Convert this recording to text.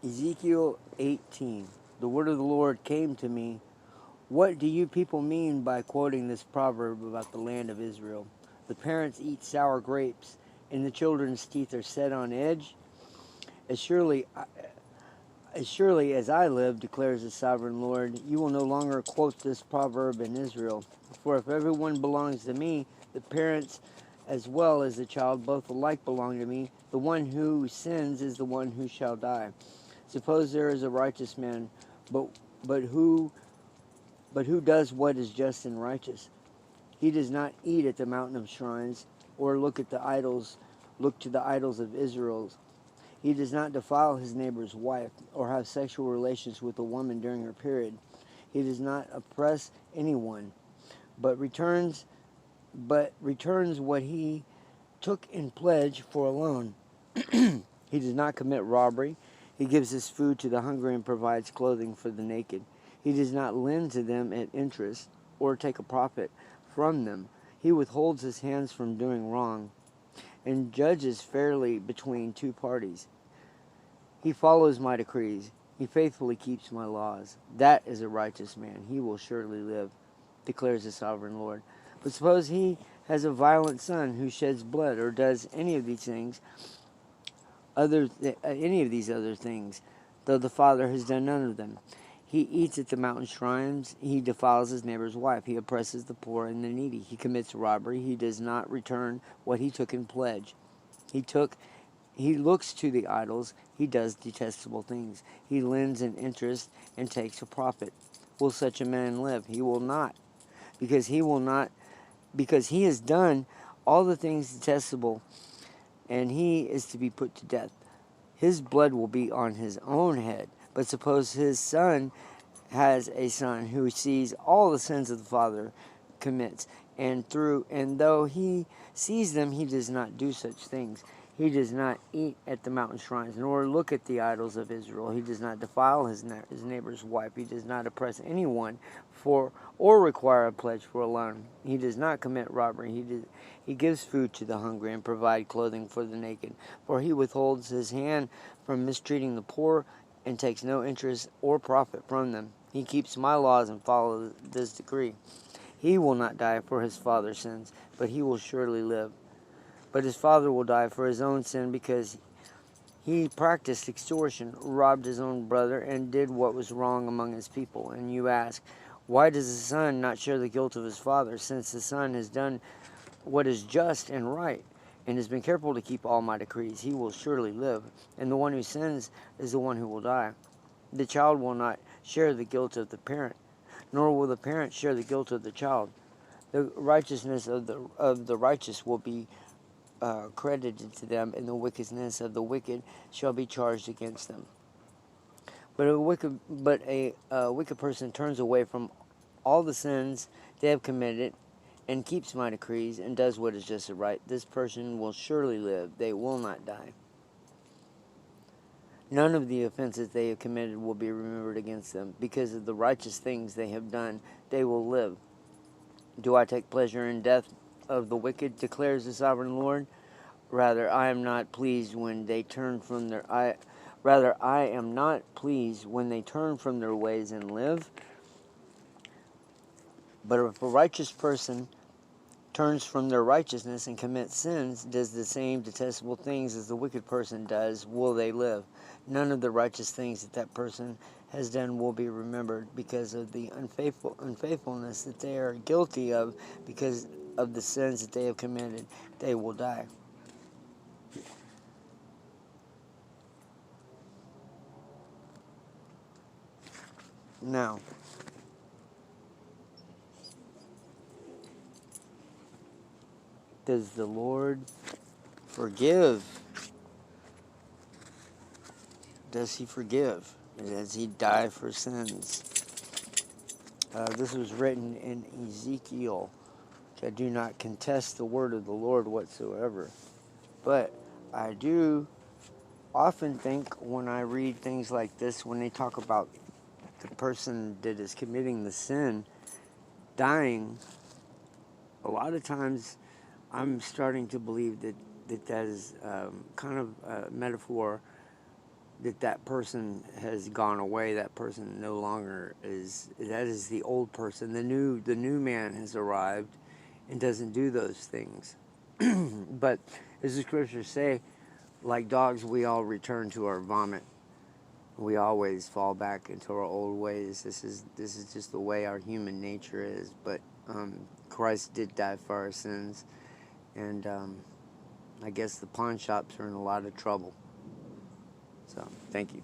Ezekiel 18. The word of the Lord came to me. What do you people mean by quoting this proverb about the land of Israel? The parents eat sour grapes, and the children's teeth are set on edge. As surely as I live, declares the sovereign Lord, you will no longer quote this proverb in Israel. For if everyone belongs to me, the parents as well as the child both alike belong to me. The one who sins is the one who shall die. Suppose there is a righteous man, but but who does what is just and righteous? He does not eat at the mountain of shrines, or look to the idols of Israel. He does not defile his neighbor's wife, or have sexual relations with a woman during her period. He does not oppress anyone, but returns what he took in pledge for a loan. He does not commit robbery. He gives his food to the hungry and provides clothing for the naked. He does not lend to them at interest or take a profit from them. He withholds his hands from doing wrong and judges fairly between two parties. He follows my decrees. He faithfully keeps my laws. That is a righteous man. He will surely live, declares the sovereign Lord. But suppose he has a violent son who sheds blood or does any of these other things, though the father has done none of them. He eats at the mountain shrines. He defiles his neighbor's wife. He oppresses the poor and the needy. He commits robbery. He does not return what he took in pledge. He looks to the idols. He does detestable things. He lends an interest and takes a profit. Will such a man live? He will not, because he has done all the things detestable, and he is to be put to death. His blood will be on his own head. But suppose his son has a son who sees all the sins of the father commits, and though he sees them, he does not do such things. He does not eat at the mountain shrines, nor look at the idols of Israel. He does not defile his neighbor's wife. He does not oppress anyone or require a pledge for a loan. He does not commit robbery. He gives food to the hungry and provide clothing for the naked. For he withholds his hand from mistreating the poor and takes no interest or profit from them. He keeps my laws and follows this decree. He will not die for his father's sins, but he will surely live. But his father will die for his own sin, because he practiced extortion, robbed his own brother, and did what was wrong among his people. And you ask, why does the son not share the guilt of his father, since the son has done what is just and right, and has been careful to keep all my decrees? He will surely live, and the one who sins is the one who will die. The child will not share the guilt of the parent, nor will the parent share the guilt of the child. The righteousness of the righteous will be credited to them, and the wickedness of the wicked shall be charged against them. But a wicked person turns away from all the sins they have committed and keeps my decrees and does what is just and right. This person will surely live. They will not die. None of the offenses they have committed will be remembered against them. Because of the righteous things they have done, they will live. Do I take pleasure in death of the wicked, declares the sovereign Lord? Rather, I am not pleased when they turn from their ways and live. But if a righteous person turns from their righteousness and commits sins, does the same detestable things as the wicked person does, will they live? None of the righteous things that person has done will be remembered, because of the unfaithfulness that they are guilty of, because of the sins that they have committed. They will die. Now, does the Lord forgive? Does he forgive? Does he die for sins? This was written in Ezekiel. I do not contest the word of the Lord whatsoever. But I do often think, when I read things like this, when they talk about the person that is committing the sin dying, a lot of times I'm starting to believe that is kind of a metaphor that person has gone away. That person no longer is. That is the old person. The new man has arrived, and doesn't do those things. But as the scriptures say, like dogs, we all return to our vomit. We always fall back into our old ways. This is just the way our human nature is. But Christ did die for our sins, and I guess the pawn shops are in a lot of trouble. So, thank you.